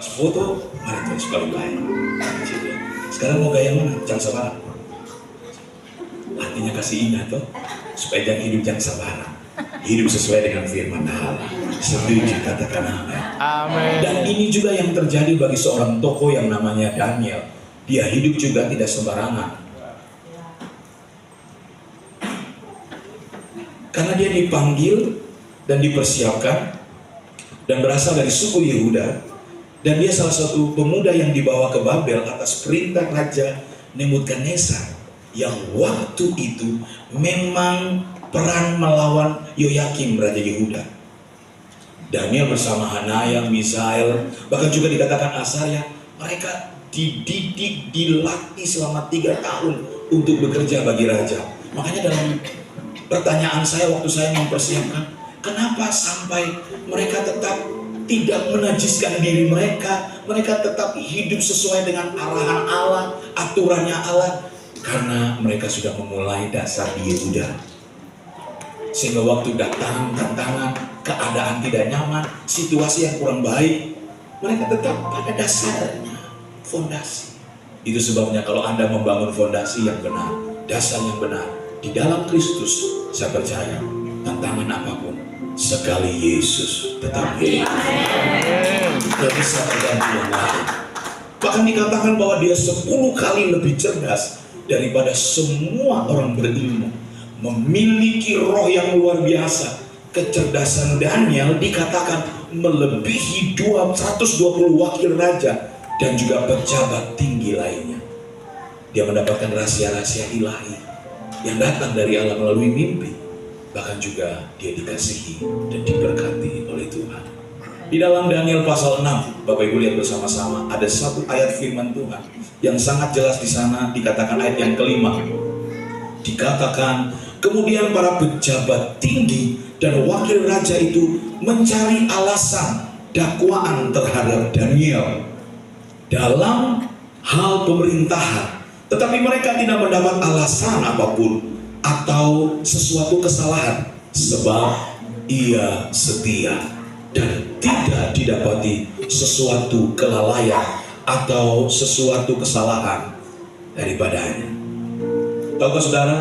Pas foto, mari terus paling baik. Sekarang mau gaya mana? Jangan sabaran. Artinya kasih ingat tuh, supaya jangan hidup jangan sabaran. Hidup sesuai dengan firman Allah. Setuju, katakan amin. Amin. Dan ini juga yang terjadi bagi seorang tokoh yang namanya Daniel. Dia hidup juga tidak sembarangan. Karena dia dipanggil dan dipersiapkan dan berasal dari suku Yehuda. Dan dia salah satu pemuda yang dibawa ke Babel atas perintah Raja Nebukadnezar, yang waktu itu memang perang melawan Yoyakim Raja Yehuda. Daniel bersama Hanaya, Misael, bahkan juga dikatakan Asaria, mereka dididik, dilatih selama 3 tahun untuk bekerja bagi raja. Makanya dalam pertanyaan saya waktu saya mempersiapkan, kenapa sampai mereka tetap tidak menajiskan diri mereka, mereka tetap hidup sesuai dengan arahan Allah, aturannya Allah, karena mereka sudah memulai dasar di Yehuda. Sehingga waktu datang tantangan, keadaan tidak nyaman, situasi yang kurang baik, mereka tetap pada dasarnya, fondasi. Itu sebabnya kalau Anda membangun fondasi yang benar, dasar yang benar, di dalam Kristus, saya percaya, tantangan apapun, sekali Yesus tetap hidup. Tidak bisa terganti yang lain. Bahkan dikatakan bahwa dia 10 kali lebih cerdas daripada semua orang berilmu. Memiliki roh yang luar biasa. Kecerdasan Daniel dikatakan melebihi 120 wakil raja dan juga pejabat tinggi lainnya. Dia mendapatkan rahasia-rahasia ilahi yang datang dari Allah melalui mimpi. Bahkan juga dia dikasihi dan diberkati oleh Tuhan. Di dalam Daniel pasal 6, Bapak Ibu lihat bersama-sama, ada satu ayat firman Tuhan yang sangat jelas di sana, dikatakan ayat yang kelima. Dikatakan, kemudian para pejabat tinggi dan wakil raja itu mencari alasan dakwaan terhadap Daniel dalam hal pemerintahan. Tetapi mereka tidak mendapat alasan apapun atau sesuatu kesalahan, sebab ia setia dan tidak didapati sesuatu kelalaian atau sesuatu kesalahan daripadanya. Tahukah saudara,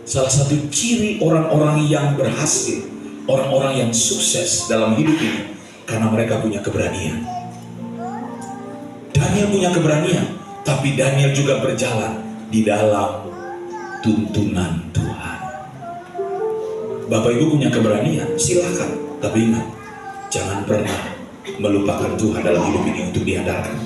salah satu ciri orang-orang yang berhasil, orang-orang yang sukses dalam hidup ini, karena mereka punya keberanian. Daniel punya keberanian, tapi Daniel juga berjalan di dalam tuntunan Tuhan. Bapak Ibu punya keberanian, silakan. Tapi ingat, jangan pernah melupakan Tuhan dalam hidup ini untuk diandalkan.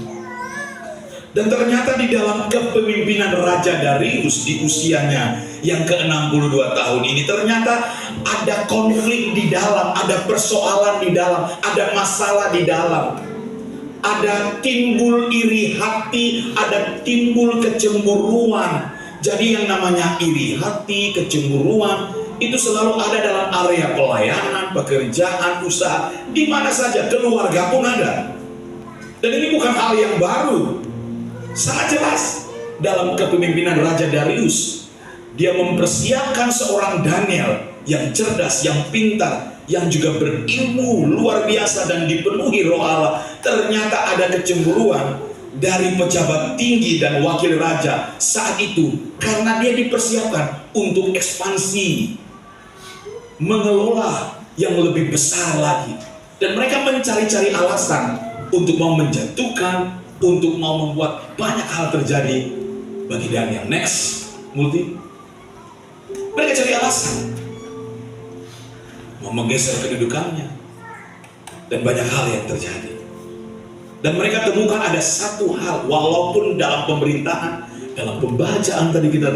Dan ternyata di dalam kepemimpinan Raja Darius di usianya yang ke-62 tahun ini, ternyata ada konflik di dalam, ada persoalan di dalam, ada masalah di dalam. Ada timbul iri hati, ada timbul kecemburuan. Jadi yang namanya iri hati, kecemburuan, itu selalu ada dalam area pelayanan, pekerjaan, usaha, di mana saja, keluarga pun ada. Dan ini bukan hal yang baru. Sangat jelas dalam kepemimpinan Raja Darius. Dia mempersiapkan seorang Daniel yang cerdas, yang pintar, yang juga berilmu luar biasa dan dipenuhi roh Allah. Ternyata ada kecemburuan dari pejabat tinggi dan wakil raja saat itu, karena dia dipersiapkan untuk ekspansi, mengelola yang lebih besar lagi. Dan mereka mencari-cari alasan untuk mau menjatuhkan, untuk mau membuat banyak hal terjadi bagi Daniel. Next, multi. Mereka cari alasan, mau menggeser kedudukannya, dan banyak hal yang terjadi. Dan mereka temukan ada satu hal, walaupun dalam pemerintahan, dalam pembacaan tadi kita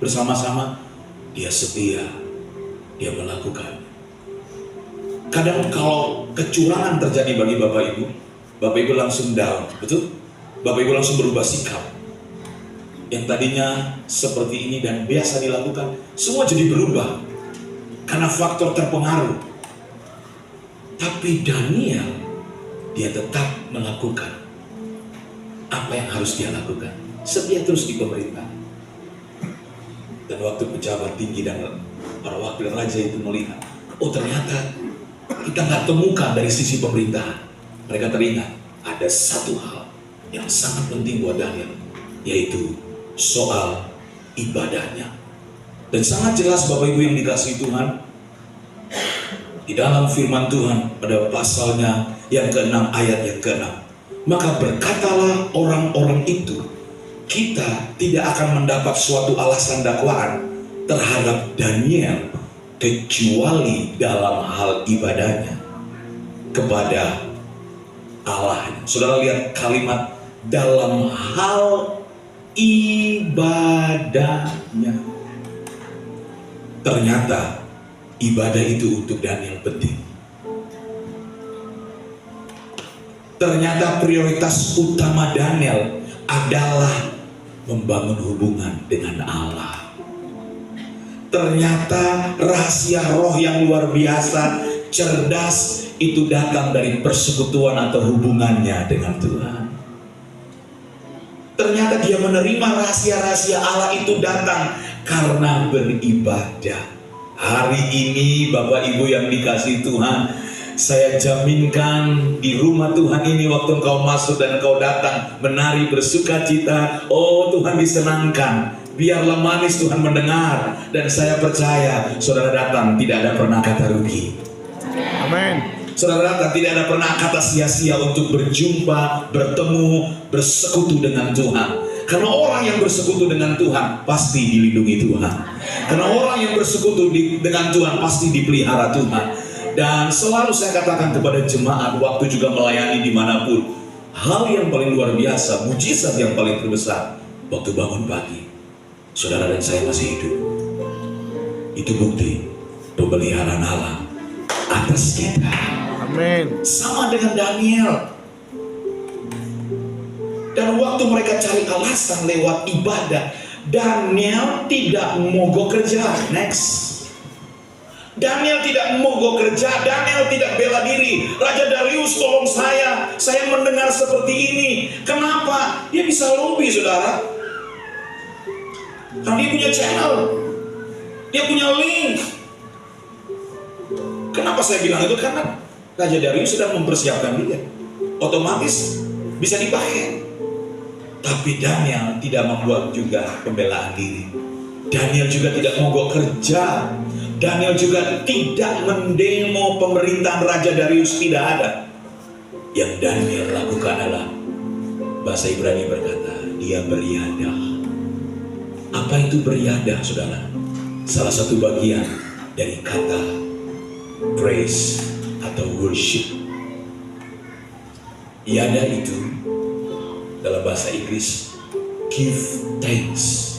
bersama-sama, dia setia, dia melakukan. Kadang kalau kecurangan terjadi bagi Bapak Ibu langsung down, betul? Bapak Ibu langsung berubah sikap. Yang tadinya seperti ini dan biasa dilakukan, semua jadi berubah karena faktor terpengaruh. Tapi Daniel, dia tetap melakukan apa yang harus dia lakukan. Setia terus di pemerintah. Dan waktu pejabat tinggi dan para wakil raja itu melihat, oh ternyata kita nggak temukan dari sisi pemerintahan. Mereka teringat, ada satu hal yang sangat penting buat Daniel, yaitu soal ibadahnya. Dan sangat jelas Bapak Ibu yang dikasihi Tuhan, di dalam firman Tuhan pada pasalnya yang ke-6 ayat yang ke-6, maka berkatalah orang-orang itu, kita tidak akan mendapat suatu alasan dakwaan terhadap Daniel kecuali dalam hal ibadahnya kepada Allahnya. Saudara lihat kalimat dalam hal ibadahnya. Ternyata ibadah itu untuk Daniel penting. Ternyata prioritas utama Daniel adalah membangun hubungan dengan Allah. Ternyata rahasia roh yang luar biasa, cerdas, itu datang dari persekutuan atau hubungannya dengan Tuhan. Ternyata dia menerima rahasia-rahasia Allah itu datang karena beribadah. Hari ini Bapak Ibu yang dikasihi Tuhan, saya jaminkan di rumah Tuhan ini waktu engkau masuk dan engkau datang menari bersuka cita, oh Tuhan disenangkan. Biarlah manis Tuhan mendengar, dan saya percaya saudara datang tidak ada pernah kata rugi. Amin. Saudara datang tidak ada pernah kata sia-sia untuk berjumpa, bertemu, bersekutu dengan Tuhan. Karena orang yang bersekutu dengan Tuhan pasti dilindungi Tuhan. Karena orang yang bersekutu dengan Tuhan pasti dipelihara Tuhan. Dan selalu saya katakan kepada jemaat waktu juga melayani dimanapun, hal yang paling luar biasa, mujizat yang paling terbesar, waktu bangun pagi saudara dan saya masih hidup, itu bukti pemeliharaan Allah atas kita. Amin. Sama dengan Daniel. Dan waktu mereka cari alasan lewat ibadah, Daniel tidak mogok kerja. Next. Daniel tidak mogok kerja, Daniel tidak bela diri. Raja Darius tolong saya mendengar seperti ini. Kenapa? Dia bisa lobby saudara. Karena dia punya channel, dia punya link. Kenapa saya bilang itu? Karena Raja Darius sedang mempersiapkan dia, otomatis bisa dipakai. Tapi Daniel tidak membuat juga pembelaan diri. Daniel juga tidak mogok kerja. Daniel juga tidak mendemo pemerintahan Raja Darius, tidak ada. Yang Daniel lakukan adalah, bahasa Ibrani berkata, dia beriadah. Apa itu beriadah, saudara? Salah satu bagian dari kata praise atau worship. Iada itu dalam bahasa Inggris give thanks.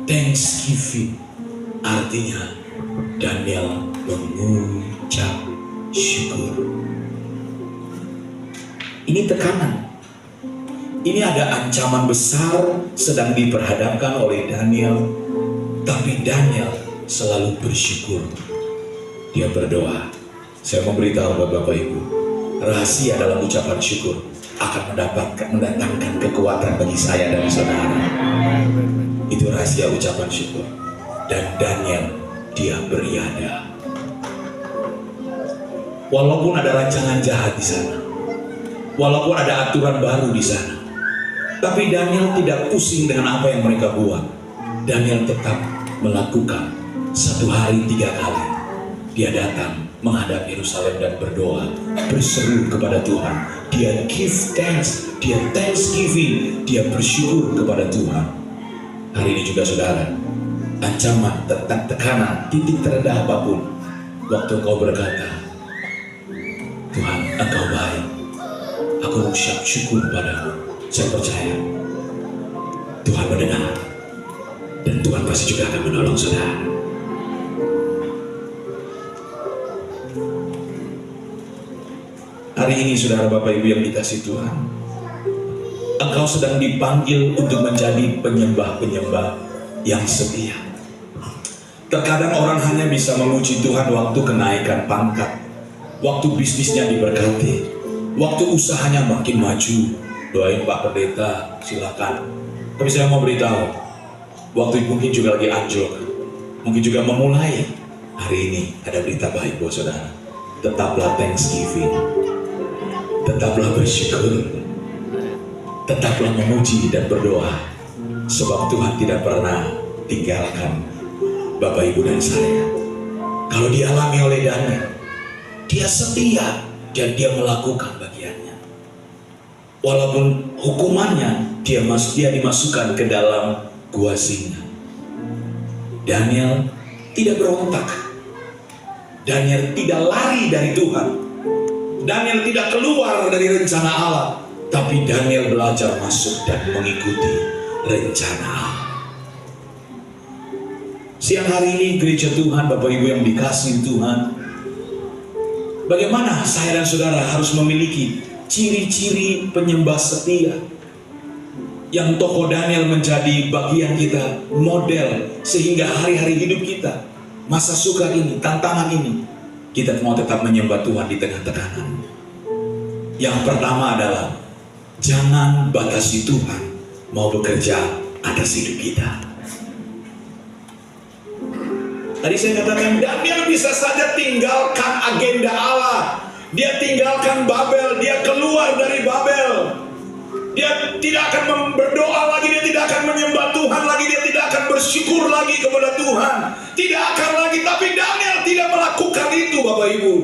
Thanksgiving artinya Daniel mengucap syukur. Ini tekanan. Ini ada ancaman besar sedang diperhadapkan oleh Daniel. Tapi Daniel selalu bersyukur. Dia berdoa. Saya memberitahu Bapak Ibu, rahasia dalam ucapan syukur akan mendatangkan kekuatan bagi saya dan saudara. Itu rahasia ucapan syukur. Dan Daniel, dia beriadah. Walaupun ada rancangan jahat di sana, walaupun ada aturan baru di sana, tapi Daniel tidak pusing dengan apa yang mereka buat. Daniel tetap melakukan 1 hari 3 kali. Dia datang menghadap Yerusalem dan berdoa, berseru kepada Tuhan. Dia give thanks, dia thanksgiving, dia bersyukur kepada Tuhan. Hari ini juga saudara, ancaman, tekanan, titik terendah apapun, waktu engkau berkata, Tuhan engkau baik, aku mengucap syukur padamu. Saya percaya Tuhan mendengar, dan Tuhan pasti juga akan menolong saudara. Hari ini saudara Bapak Ibu yang dikasihi Tuhan, engkau sedang dipanggil untuk menjadi penyembah-penyembah yang setia. Terkadang orang hanya bisa memuji Tuhan waktu kenaikan pangkat, waktu bisnisnya diberkati, waktu usahanya makin maju. Doain Pak Pendeta, silakan. Tapi saya mau beritahu, waktu mungkin juga lagi anjlok, mungkin juga memulai. Hari ini ada berita baik buat saudara. Tetaplah thanksgiving, Tetaplah bersyukur, tetaplah memuji dan berdoa, sebab Tuhan tidak pernah tinggalkan Bapak Ibu dan saya. Kalau dialami oleh Daniel, dia setia dan dia melakukan bagiannya. Walaupun hukumannya dia dimasukkan ke dalam gua singa, Daniel tidak berontak. Daniel tidak lari dari Tuhan. Daniel tidak keluar dari rencana Allah, tapi Daniel belajar masuk dan mengikuti rencana Allah. Siang hari ini gereja Tuhan, Bapak Ibu yang dikasihi Tuhan, bagaimana saya dan saudara harus memiliki ciri-ciri penyembah setia, yang tokoh Daniel menjadi bagian kita, model, sehingga hari-hari hidup kita, masa sukar ini, tantangan ini, kita mau tetap menyembah Tuhan di tengah tekanan. Yang pertama adalah jangan batasi Tuhan mau bekerja atas hidup kita. Tadi saya katakan Daniel bisa saja tinggalkan agenda Allah. Dia tinggalkan Babel, dia keluar dari Babel. Dia tidak akan berdoa lagi, dia tidak akan menyembah Tuhan lagi, dia tidak akan bersyukur lagi kepada Tuhan. Tidak akan lagi, tapi Daniel tidak melakukan itu, Bapak Ibu.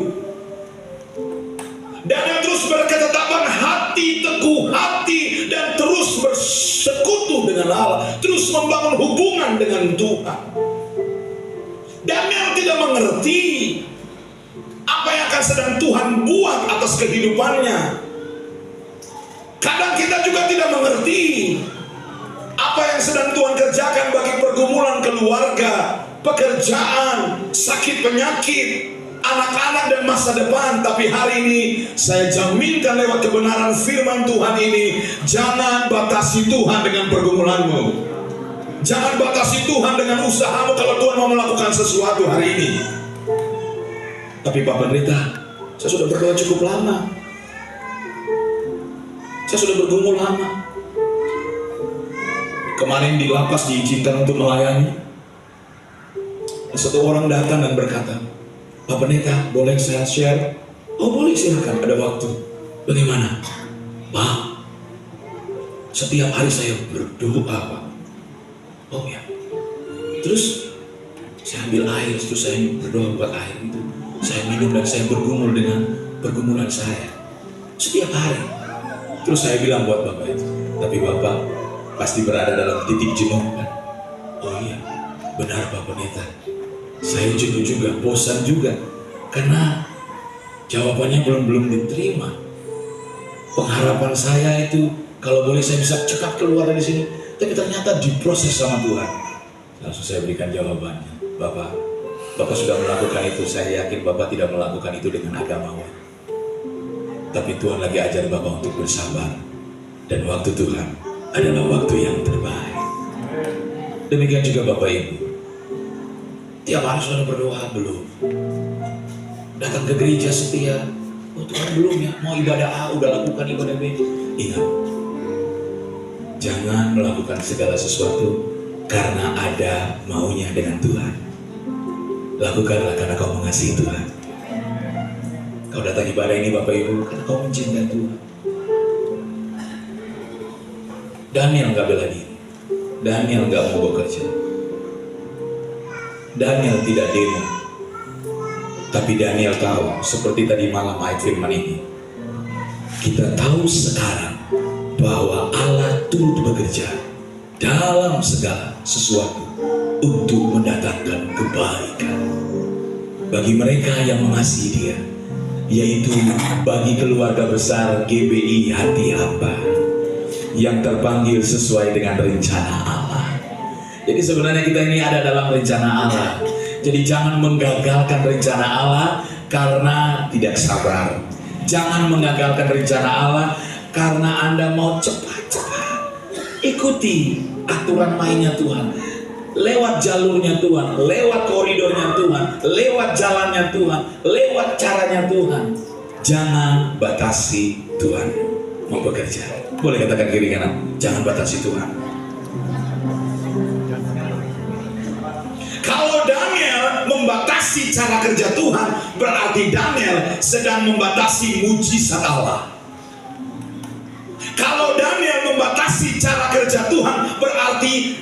Daniel terus berketetapan hati, teguh hati, dan terus bersekutu dengan Allah, terus membangun hubungan dengan Tuhan. Daniel tidak mengerti apa yang akan sedang Tuhan buat atas kehidupannya. Kadang kita juga tidak mengerti apa yang sedang Tuhan kerjakan bagi pergumulan keluarga, pekerjaan, sakit penyakit, anak-anak dan masa depan. Tapi hari ini saya jaminkan lewat kebenaran firman Tuhan ini, jangan batasi Tuhan dengan pergumulanmu. Jangan batasi Tuhan dengan usahamu kalau Tuhan mau melakukan sesuatu hari ini. Tapi Pak Pendeta, saya sudah berdoa cukup lama. Saya sudah bergumul lama. Kemarin di lapas diizinkan untuk melayani. Satu orang datang dan berkata, Pak Pendeta, boleh saya share? Oh boleh, silakan, ada waktu. Bagaimana? Pak, setiap hari saya berdoa, Pak. Oh ya. Terus saya ambil air, terus saya berdoa buat air itu. Saya minum dan saya bergumul dengan pergumulan saya setiap hari. Terus saya bilang buat Bapak itu, tapi Bapak pasti berada dalam titik jenuh kan? Oh iya, benar Pak Pendeta. Saya jenuh juga, bosan juga, karena jawabannya belum diterima. Pengharapan saya itu, kalau boleh saya bisa cepat keluar dari sini, tapi ternyata diproses sama Tuhan. Langsung saya berikan jawabannya, Bapak sudah melakukan itu. Saya yakin Bapak tidak melakukan itu dengan agamawan. Tapi Tuhan lagi ajar Bapak untuk bersabar. Dan waktu Tuhan adalah waktu yang terbaik. Demikian juga Bapak Ibu. Tiap hari sudah berdoa belum? Datang ke gereja setia. Oh Tuhan belum ya? Mau ibadah A udah lakukan ibadah B. Ingat, jangan melakukan segala sesuatu karena ada maunya dengan Tuhan. Lakukanlah karena kau mengasihi Tuhan. Kau datang ibadah ini Bapak Ibu karena kau mencintai Tuhan. Daniel gak bela diri. Daniel gak mau bekerja. Daniel tidak demo. Tapi Daniel tahu, seperti tadi malam ayat firman ini, kita tahu sekarang bahwa Allah turut bekerja dalam segala sesuatu untuk mendatangkan kebaikan bagi mereka yang mengasihi Dia, yaitu bagi keluarga besar GBI Hati Hamba yang terpanggil sesuai dengan rencana Allah. Jadi sebenarnya kita ini ada dalam rencana Allah. Jadi jangan menggagalkan rencana Allah karena tidak sabar. Jangan menggagalkan rencana Allah karena Anda mau cepat-cepat. Ikuti aturan mainnya Tuhan, lewat jalurnya Tuhan, lewat koridornya Tuhan, lewat jalannya Tuhan, lewat caranya Tuhan. Jangan batasi Tuhan mau bekerja. Boleh katakan kiri kanan, jangan batasi Tuhan. Kalau Daniel membatasi cara kerja Tuhan, berarti Daniel sedang membatasi mujizat Allah. membatasi cara kerja Tuhan, berarti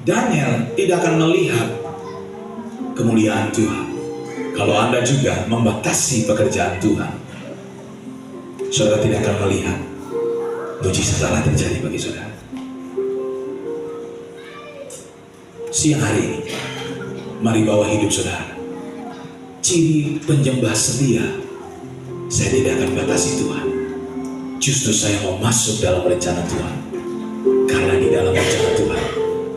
Daniel tidak akan melihat kemuliaan Tuhan. Kalau Anda juga membatasi pekerjaan Tuhan, saudara tidak akan melihat mujizat Allah terjadi bagi saudara. Siang hari ini, mari bawa hidup saudara. Ciri penyembah setia, saya tidak akan batasi Tuhan. Justru saya mau masuk dalam rencana Tuhan. Karena di dalam rencana Tuhan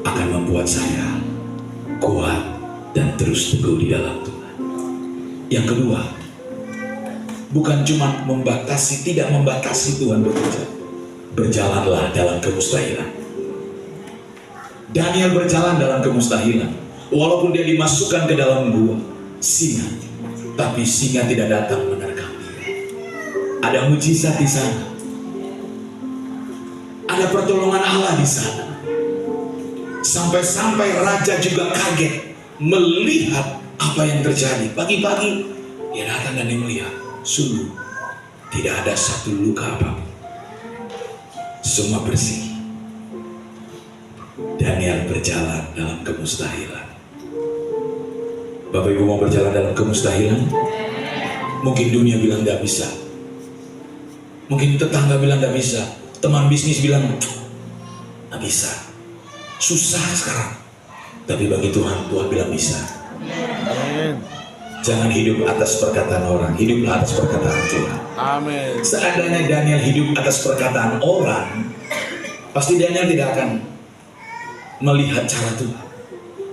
akan membuat saya kuat dan terus teguh di dalam Tuhan. Yang kedua, bukan cuma membatasi, tidak membatasi Tuhan bekerja. Berjalanlah dalam kemustahilan. Daniel berjalan dalam kemustahilan. Walaupun dia dimasukkan ke dalam gua singa, tapi singa tidak datang menerkam dia. Ada mujizat di sana. Ada pertolongan Allah di sana. Sampai-sampai raja juga kaget melihat apa yang terjadi. Pagi-pagi dia datang dan dia melihat, sungguh tidak ada satu luka apapun. Semua bersih. Daniel berjalan dalam kemustahilan. Bapak Ibu mau berjalan dalam kemustahilan? Mungkin dunia bilang gak bisa. Mungkin tetangga bilang gak bisa. Teman bisnis bilang gak bisa. Susah sekarang. Tapi bagi Tuhan, Tuhan bilang bisa. Amin. Jangan hidup atas perkataan orang, hiduplah atas perkataan Tuhan. Amin. Seandainya Daniel hidup atas perkataan orang, pasti Daniel tidak akan melihat cara Tuhan.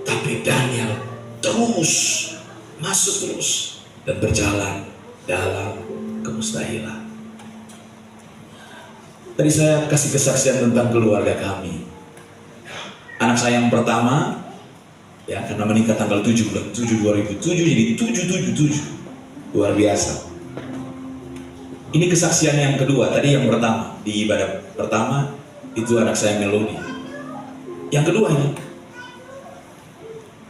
Tapi Daniel terus masuk terus dan berjalan dalam kemustahilan. Tadi saya kasih kesaksian tentang keluarga kami. Anak saya yang pertama, ya, karena menikah tanggal 7 bulan 7 2007, jadi 777. Luar biasa. Ini kesaksian yang kedua. Tadi yang pertama, di ibadah pertama itu anak saya Melody. Yang kedua ini,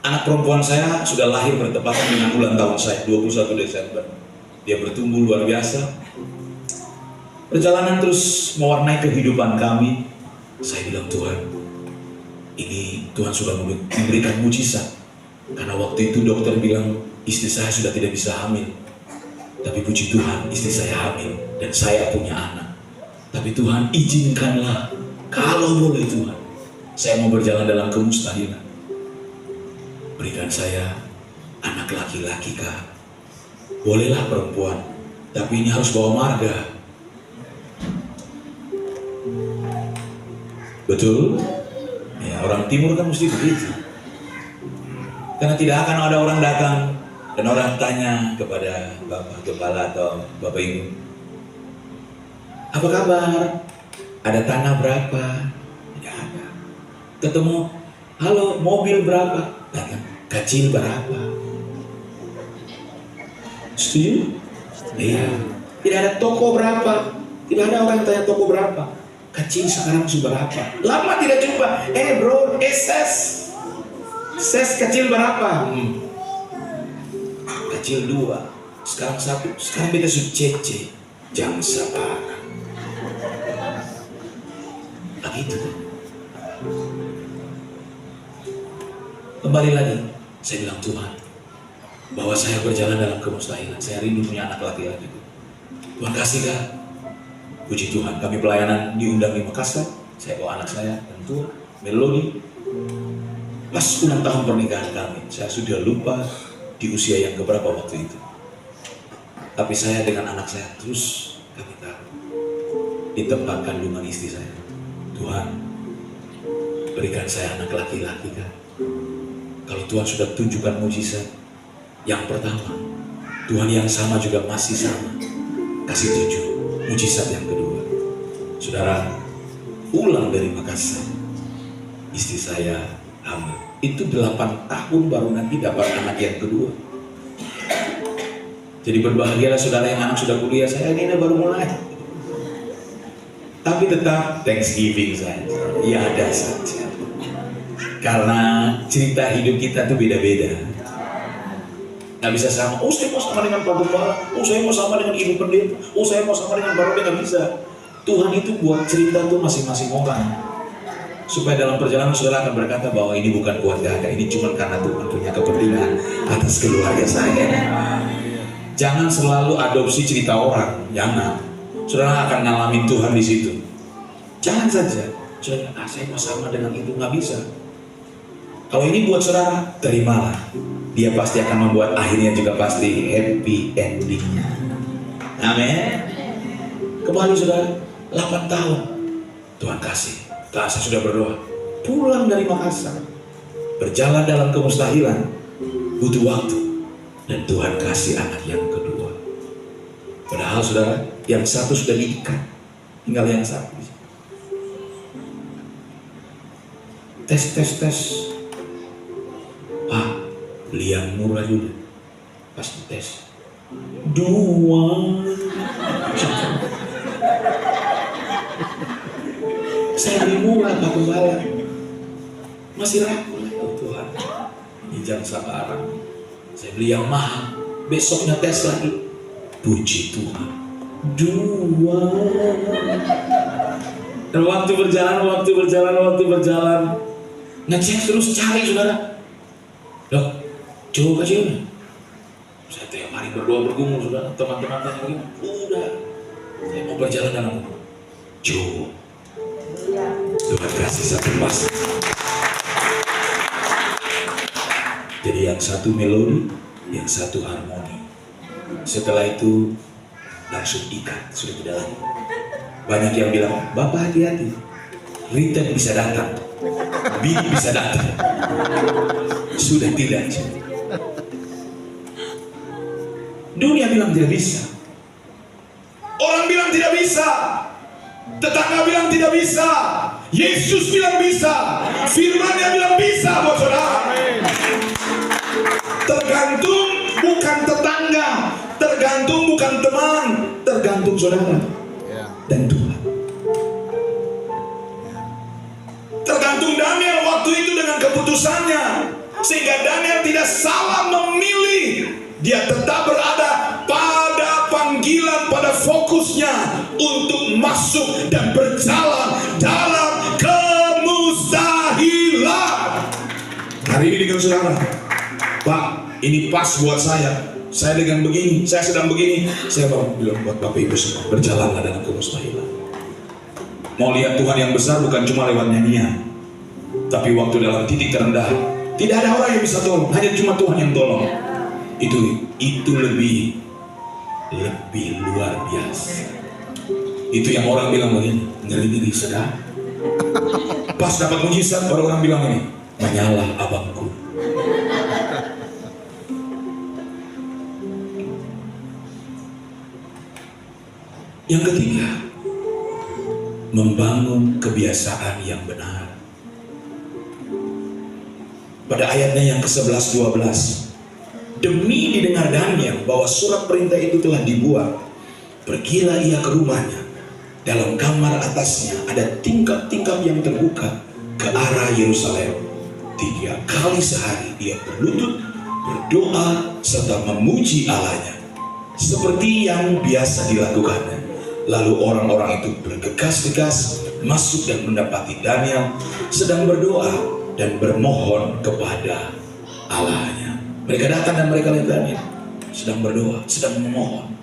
anak perempuan saya sudah lahir bertepatan dengan ulang tahun saya, 21 Desember. Dia bertumbuh luar biasa. Perjalanan terus mewarnai kehidupan kami. Saya bilang, Tuhan, ini Tuhan sudah memberikan mujizat. Karena waktu itu dokter bilang istri saya sudah tidak bisa hamil. Tapi puji Tuhan, istri saya hamil dan saya punya anak. Tapi Tuhan izinkanlah, kalau boleh Tuhan, saya mau berjalan dalam kemustahilan. Berikan saya anak laki-laki kah? Bolehlah perempuan, tapi ini harus bawa marga. Betul? Ya, orang timur kan mesti begitu. Karena tidak akan ada orang datang dan orang tanya kepada Bapak Kepala atau Bapak Ibu, apa kabar? Ada tanah berapa? Tidak ada. Ketemu, halo, mobil berapa? Datang, kecil berapa? Setuju? Iya. Tidak ada toko berapa? Tidak ada orang yang tanya toko berapa. Kecil sekarang seberapa? Lama tidak jumpa. Bro, ses kecil berapa? Kecil 2, sekarang 1. Sekarang beta sudah cece. Jangan sabar. Begitu. Kembali lagi, saya bilang Tuhan, bahwa saya berjalan dalam kemustahilan. Saya rindu punya anak laki-laki. Tuhan kasih kan? Puji Tuhan, kami pelayanan diundang di Makassar. Saya bawa anak saya, tentu Melody. Pas ulang tahun pernikahan kami, saya sudah lupa di usia yang keberapa waktu itu. Tapi saya dengan anak saya terus kami tahu di tempat kandungan istri saya. Tuhan, berikan saya anak laki-laki kan. Kalau Tuhan sudah tunjukkan mujizat yang pertama, Tuhan yang sama juga masih sama. Kasih tunjuk mujizat yang kedua. Saudara, pulang dari Makassar, istri saya hamil. Itu 8 tahun baru nanti dapat anak yang kedua. Jadi berbahagialah saudara yang anak sudah kuliah. Saya ini baru mulai. Tapi tetap Thanksgiving saja. Ya ada saja. Karena cerita hidup kita tuh beda-beda. Nggak bisa sama. Oh, saya mau sama dengan Pak Gembala. Oh, saya mau sama dengan Ibu Pendeta. Oh, saya mau sama dengan Bapak. Nggak bisa. Tuhan itu buat cerita tuh masing-masing orang, supaya dalam perjalanan saudara akan berkata bahwa ini bukan kuat gagah, ini cuma karena Tuhan punya kepentingan atas keluarga saya. Jangan selalu adopsi cerita orang, jangan. Saudara akan ngalamin Tuhan di situ. Jangan saja, saudara, saya mau sama dengan itu, nggak bisa. Kalau ini buat saudara, terimalah. Dia pasti akan membuat akhirnya juga pasti happy endingnya. Amin. Kembali saudara, 8 tahun Tuhan kasih. Saya sudah berdoa, pulang dari Makassar, berjalan dalam kemustahilan, butuh waktu, dan Tuhan kasih anak yang kedua. Padahal saudara, yang satu sudah diikat, tinggal yang satu. Tes. Pak, beli yang murah juga. Pas tes, 2. Saya beli murah, Pak Gembala. Masih ragu lah, oh Tuhan. Ini jam sabaran. Saya beli yang mahal. Besoknya tes lagi. Puji Tuhan, 2. Dan waktu berjalan. Ngecek terus, cari saudara. Dok, coba kasih ini. Saya tiap hari berdoa bergumul saudara. Teman-teman tanya begini, udah. Saya mau berjalan dalam hukum. Coba. Tuhan kasih satu pas. Jadi yang satu melodi, yang satu harmoni. Setelah itu langsung ikat, sudah tidak lagi. Banyak yang bilang, Bapak hati-hati, Rita bisa datang, Bini bisa datang. Sudah tidak. Dunia bilang tidak bisa, orang bilang tidak bisa, tetangga bilang tidak bisa, Yesus bilang bisa, firman-Nya bilang bisa buat saudara. Tergantung bukan tetangga, tergantung bukan teman, tergantung saudara dan Tuhan. Tergantung Daniel waktu itu dengan keputusannya, sehingga Daniel tidak salah memilih. Dia tetap berada pada panggilan, pada fokusnya untuk masuk dan berjalan dalam kemustahilan. Hari ini dengan saudara, Pak, ini pas buat saya. Saya dengan begini, saya sedang begini. Saya mau bilang buat Bapak Ibu semua, berjalanlah dalam kemustahilan. Mau lihat Tuhan yang besar bukan cuma lewat nyanyian, tapi waktu dalam titik terendah, tidak ada orang yang bisa tolong, hanya cuma Tuhan yang tolong. Itu lebih luar biasa. Itu yang orang bilang begini, ngeri-ngeri sedap. Pas dapat mujizat, baru orang bilang ini, menyalah abangku. Yang ketiga, membangun kebiasaan yang benar. Pada ayatnya yang ke-11-12, demi didengar Daniel bahwa surat perintah itu telah dibuat, pergilah ia ke rumahnya. Dalam kamar atasnya ada tingkap-tingkap yang terbuka ke arah Yerusalem. 3 kali sehari ia berlutut, berdoa, serta memuji Allahnya, seperti yang biasa dilakukannya. Lalu orang-orang itu bergegas-gegas masuk dan mendapati Daniel sedang berdoa dan bermohon kepada Allahnya. Mereka datang dan mereka lihat Daniel sedang berdoa, sedang memohon.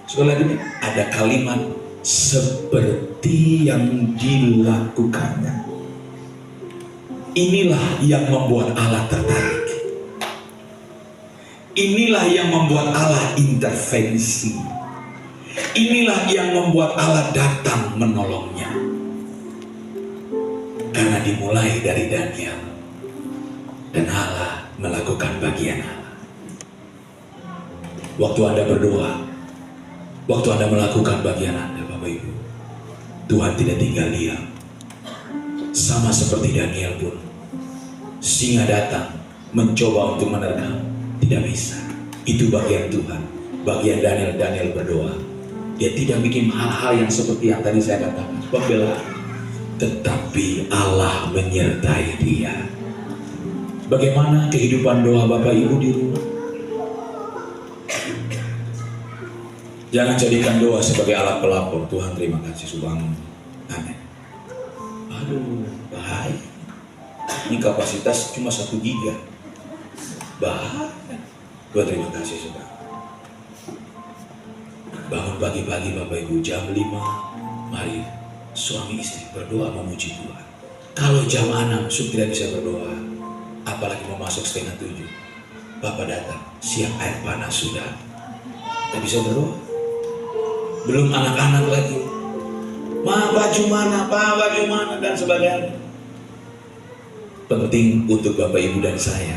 Sekali lagi ada kalimat seperti yang dilakukannya. Inilah yang membuat Allah tertarik. Inilah yang membuat Allah intervensi. Inilah yang membuat Allah datang menolongnya. Karena dimulai dari Daniel, dan Allah melakukan bagian Allah. Waktu Anda berdoa, waktu Anda melakukan bagian Anda, Bapak Ibu, Tuhan tidak tinggal diam. Sama seperti Daniel pun, singa datang mencoba untuk menerkam, tidak bisa. Itu bagian Tuhan. Bagian Daniel berdoa. Dia tidak bikin hal-hal yang seperti yang tadi saya katakan, pembelaan, tetapi Allah menyertai dia. Bagaimana kehidupan doa Bapak Ibu di rumah? Jangan jadikan doa sebagai alat pelapor. Tuhan terima kasih sudah bangun. Amin. Aduh, bahaya. Ini kapasitas cuma 1 giga. Bahaya. Tuhan terima kasih sudah. Bangun pagi-pagi Bapak Ibu jam 5. Mari suami istri berdoa memuji Tuhan. Kalau jam 6 sudah tidak bisa berdoa, apalagi mau masuk 6:30, Bapak datang, siap air panas sudah, tidak bisa berdoa. Belum anak-anak lagi, Ma baju mana, Pak baju mana, dan sebagainya. Penting untuk Bapak Ibu dan saya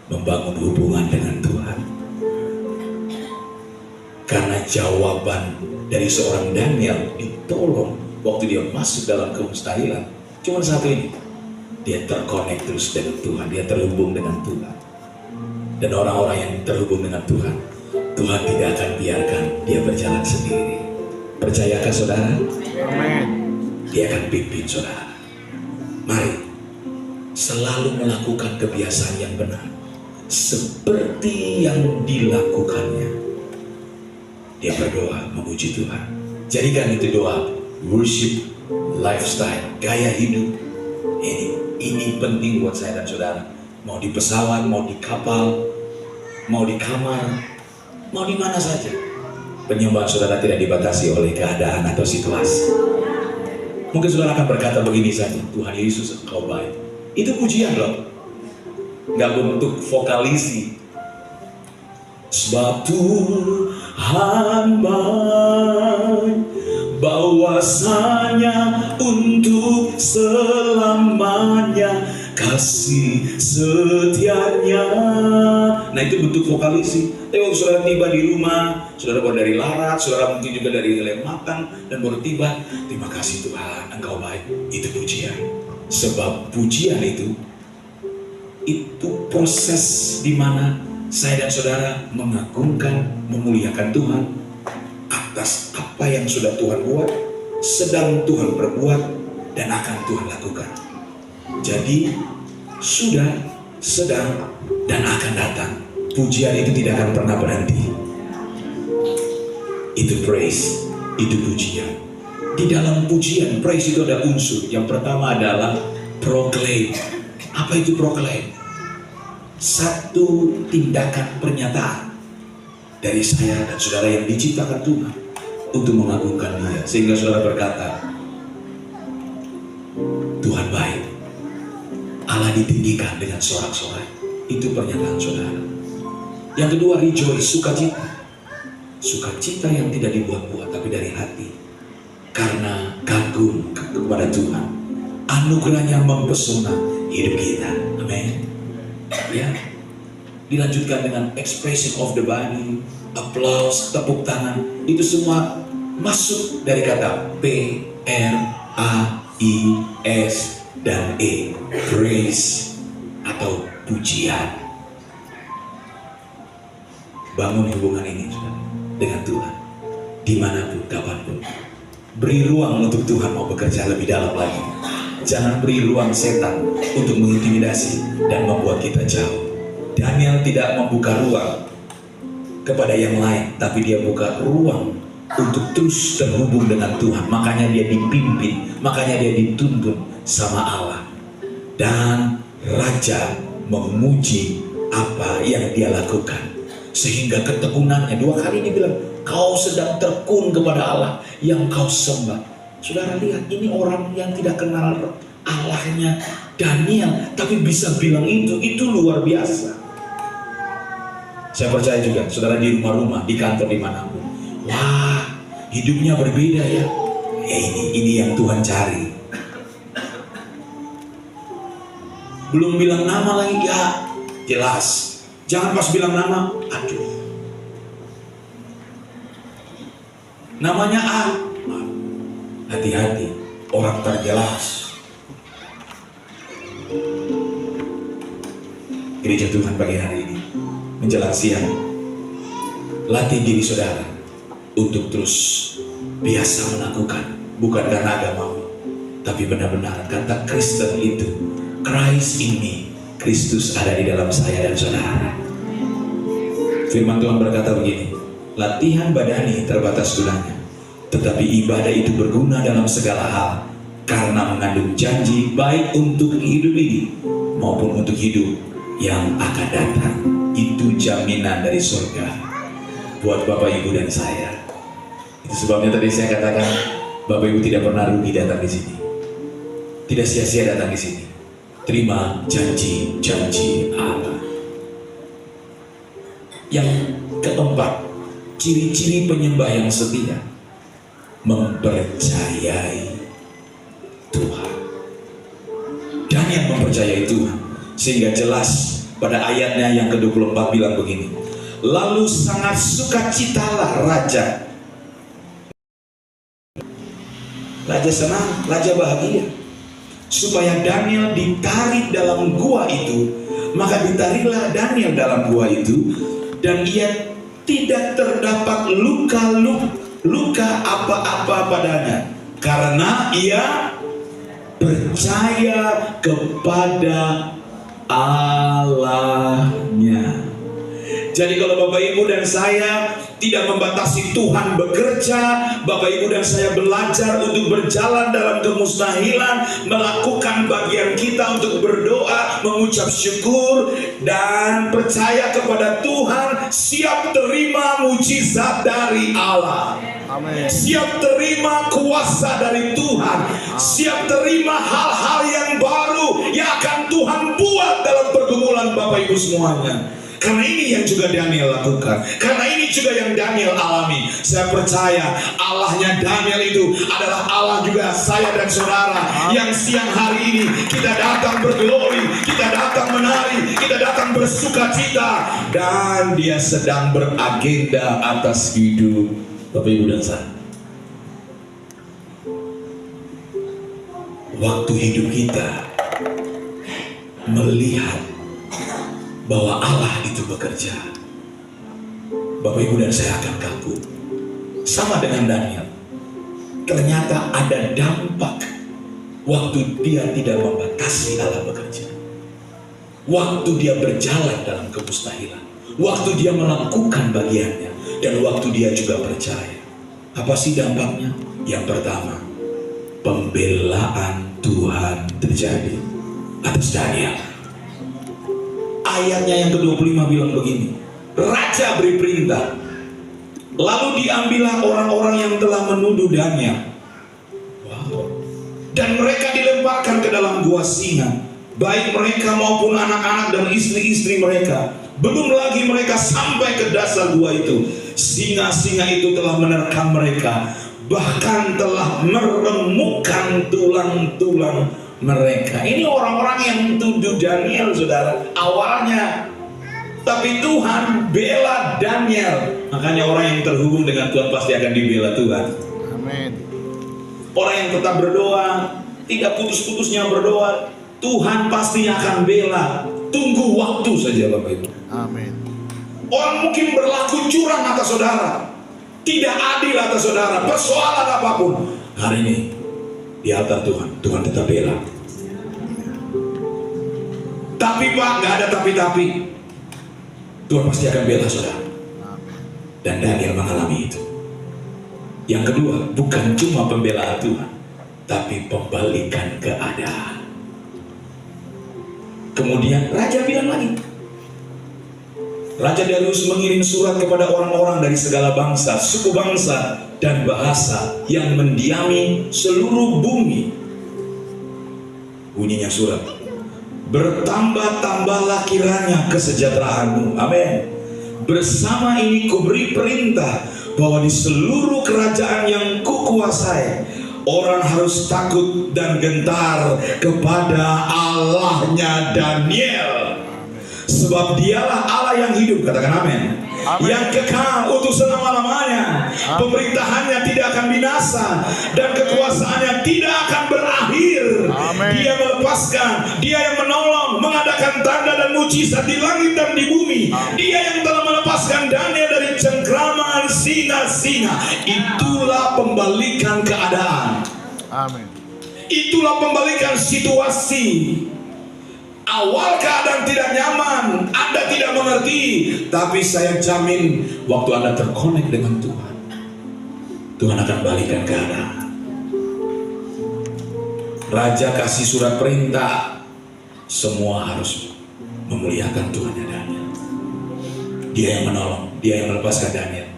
membangun hubungan dengan Tuhan. Karena jawaban dari seorang Daniel ditolong waktu dia masuk dalam kemustahilan cuma satu ini. Dia terkonek terus dengan Tuhan, dia terhubung dengan Tuhan. Dan orang-orang yang terhubung dengan Tuhan, Tuhan tidak akan biarkan dia berjalan sendiri. Percayakah saudara? Amin. Dia akan pimpin saudara. Mari selalu melakukan kebiasaan yang benar seperti yang dilakukannya. Dia berdoa memuji Tuhan. Jadikan itu doa worship lifestyle, gaya hidup. Ini penting buat saya dan saudara. Mau di pesawat, mau di kapal, mau di kamar, mau di mana saja. Penyembahan saudara tidak dibatasi oleh keadaan atau situasi. Mungkin saudara akan berkata begini saja, Tuhan Yesus engkau baik. Itu pujian loh, nggak bentuk vokalisi. Sebab Tuhan baik, bahwasanya untuk selamanya kasih setianya. Nah itu bentuk vokalisi. Tapi waktu saudara tiba di rumah, saudara baru dari Larat, saudara mungkin juga dari Lembatan, dan baru tiba, terima kasih Tuhan engkau baik. Itu pujian. Sebab pujian itu proses di mana saya dan saudara mengagungkan, memuliakan Tuhan atas apa yang sudah Tuhan buat, sedang Tuhan perbuat, dan akan Tuhan lakukan. Jadi sudah, sedang, dan akan datang. Pujian itu tidak akan pernah berhenti. Itu praise, itu pujian. Di dalam pujian, praise itu ada unsur. Yang pertama adalah proclaim. Apa itu proclaim? Satu tindakan pernyataan dari saya dan saudara yang diciptakan Tuhan untuk mengagungkan Dia, sehingga saudara berkata, Tuhan baik, Allah ditinggikan dengan sorak-sorai. Itu pernyataan saudara. Yang kedua, rejoice, sukacita. Sukacita yang tidak dibuat-buat tapi dari hati, karena kagum kepada Tuhan. Anugerahnya mempesona hidup kita. Amin. Ya, dilanjutkan dengan expression of the body, applause, tepuk tangan. Itu semua masuk dari kata P, R, A, I, S, dan E. Praise atau pujian. Bangun hubungan ini dengan Tuhan dimanapun, kapanpun. Beri ruang untuk Tuhan mau bekerja lebih dalam lagi. Jangan beri ruang setan untuk mengintimidasi dan membuat kita jauh. Daniel tidak membuka ruang kepada yang lain, tapi dia buka ruang untuk terus terhubung dengan Tuhan. Makanya dia dipimpin, makanya dia dituntun sama Allah. Dan Raja memuji apa yang dia lakukan, sehingga ketekunannya 2 kali dia bilang, kau sedang tekun kepada Allah yang kau sembah. Saudara lihat, ini orang yang tidak kenal Allahnya Daniel, tapi bisa bilang itu luar biasa. Saya percaya juga, saudara di rumah-rumah, di kantor, dimanapun, wah, hidupnya berbeda ya. Ini yang Tuhan cari. Belum bilang nama lagi, ya jelas. Jangan pas bilang nama, aduh, namanya A. Hati-hati, orang terjelas. Gereja Tuhan pagi hari ini, menjelang siang, latih diri saudara untuk terus biasa melakukan, bukan karena agamamu, tapi benar-benar kata Kristen itu, Christ in me, Kristus ada di dalam saya dan saudara. Firman Tuhan berkata begini, Latihan badani terbatas gunanya, tetapi ibadah itu berguna dalam segala hal, karena mengandung janji baik untuk hidup ini maupun untuk hidup yang akan datang. Itu jaminan dari surga buat Bapak Ibu dan saya. Itu sebabnya tadi saya katakan, Bapak Ibu tidak pernah rugi datang di sini, tidak sia-sia datang di sini. Terima janji-janji Allah. Yang keempat, ciri-ciri penyembah yang setia: mempercayai Tuhan. Dan yang mempercayai Tuhan, sehingga jelas pada ayatnya yang ke-24 bilang begini, lalu sangat sukacitalah raja. Raja senang, raja bahagia, supaya Daniel ditarik dalam gua itu. Maka ditariklah Daniel dalam gua itu, dan ia tidak terdapat luka apa-apa padanya, karena ia percaya kepada Allahnya. Jadi kalau Bapak Ibu dan saya tidak membatasi Tuhan bekerja, Bapak Ibu dan saya belajar untuk berjalan dalam kemustahilan, melakukan bagian kita untuk berdoa, mengucap syukur, dan percaya kepada Tuhan, siap terima mujizat dari Allah. Amin. Siap terima kuasa dari Tuhan, siap terima hal-hal yang baru yang akan Tuhan buat dalam pergumulan Bapak Ibu semuanya. Karena ini yang juga Daniel lakukan, karena ini juga yang Daniel alami. Saya percaya Allahnya Daniel itu adalah Allah juga saya dan saudara, yang siang hari ini kita datang berglori, kita datang menari, kita datang bersuka cita, dan Dia sedang beragenda atas hidup Bapak Ibu dan saya. Waktu hidup kita melihat bahwa Allah itu bekerja, Bapak Ibu dan saya akan kagum. Sama dengan Daniel, ternyata ada dampak waktu dia tidak membatasi Allah bekerja, waktu dia berjalan dalam kemustahilan, waktu dia melakukan bagiannya, dan waktu dia juga percaya. Apa sih dampaknya? Yang pertama, pembelaan Tuhan terjadi atas Daniel. Ayatnya yang ke-25 bilang begini, raja beri perintah, lalu diambillah orang-orang yang telah menuduh Daniel. Wow. Dan mereka dilemparkan ke dalam gua singa, baik mereka maupun anak-anak dan istri-istri mereka. Belum lagi mereka sampai ke dasar gua itu, singa-singa itu telah menerkam mereka, bahkan telah meremukkan tulang-tulang mereka. Ini orang-orang yang tuduh Daniel, saudara, awalnya. Tapi Tuhan bela Daniel. Makanya orang yang terhubung dengan Tuhan pasti akan dibela Tuhan. Amin. Orang yang tetap berdoa, tidak putus-putusnya berdoa, Tuhan pasti akan bela. Tunggu waktu saja Bapak Ibu. Amin. Orang mungkin berlaku curang atas saudara, tidak adil atas saudara, persoalan apapun. Hari ini di altar Tuhan, Tuhan tetap bela. Tapi Pak, nggak ada tapi. Tuhan pasti akan bela saudara. Dan Daniel mengalami itu. Yang kedua, bukan cuma pembelaan Tuhan, tapi pembalikan keadaan. Kemudian Raja bilang lagi, Raja Darius mengirim surat kepada orang-orang dari segala bangsa, suku bangsa, dan bahasa yang mendiami seluruh bumi. Bunyinya surat, bertambah-tambahlah kiranya kesejahteraanmu. Amin. Bersama ini kuberi perintah bahwa di seluruh kerajaan yang kukuasai, orang harus takut dan gentar kepada Allahnya Daniel. Sebab dialah Allah yang hidup, katakan amin, yang kekal untuk selama-lamanya. Pemerintahannya tidak akan binasa dan kekuasaannya tidak akan berakhir. Amen. Dia melepaskan, dia yang menolong, mengadakan tanda dan mujizat di langit dan di bumi. Dia yang telah melepaskan Daniel dari cengkraman singa-singa. Itulah pembalikan keadaan. Amin. Itulah pembalikan situasi. Awal keadaan tidak nyaman, Anda tidak mengerti, tapi saya jamin waktu Anda terkonek dengan Tuhan, Tuhan akan balikan keadaan. Raja kasih surat perintah, semua harus memuliakan Tuhan dan Daniel. Dia yang menolong, dia yang melepaskan Daniel.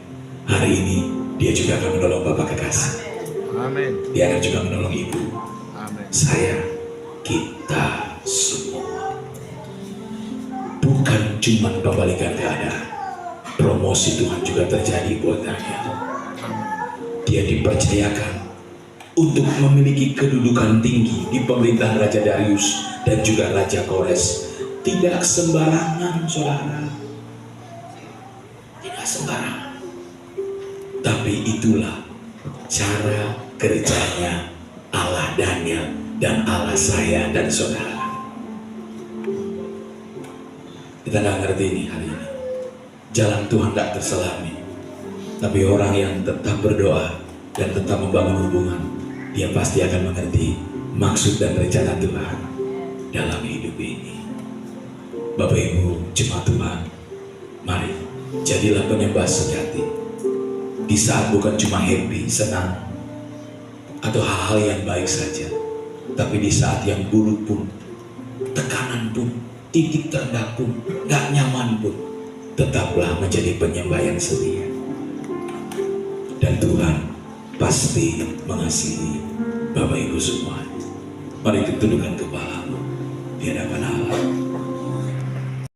Hari ini dia juga akan menolong Bapak kekasih. Amin. Dia akan juga menolong ibu, Amin. saya, kita semua. Bukan cuma pembalikan keadaan, promosi Tuhan juga terjadi buat Daniel. Dia dipercayakan untuk memiliki kedudukan tinggi di pemerintahan Raja Darius dan juga Raja Kores. Tidak sembarangan, saudara. Tidak sembarangan. Tapi itulah cara kerjanya Allah Daniel dan Allah saya dan saudara. Kita nggak ngerti ini hari ini. Jalan Tuhan tidak terselami. Tapi orang yang tetap berdoa dan tetap membangun hubungan, dia pasti akan mengerti maksud dan rencana Tuhan dalam hidup ini. Bapak Ibu jemaat Tuhan, mari jadilah penyembah sejati. Di saat bukan cuma happy, senang, atau hal-hal yang baik saja, tapi di saat yang buruk pun, tekanan pun, titik terendah pun, gak nyaman pun, tetaplah menjadi penyembah yang setia. Dan Tuhan pasti mengasihi Bapak Ibu semua. Mari kita tundukkan kepala.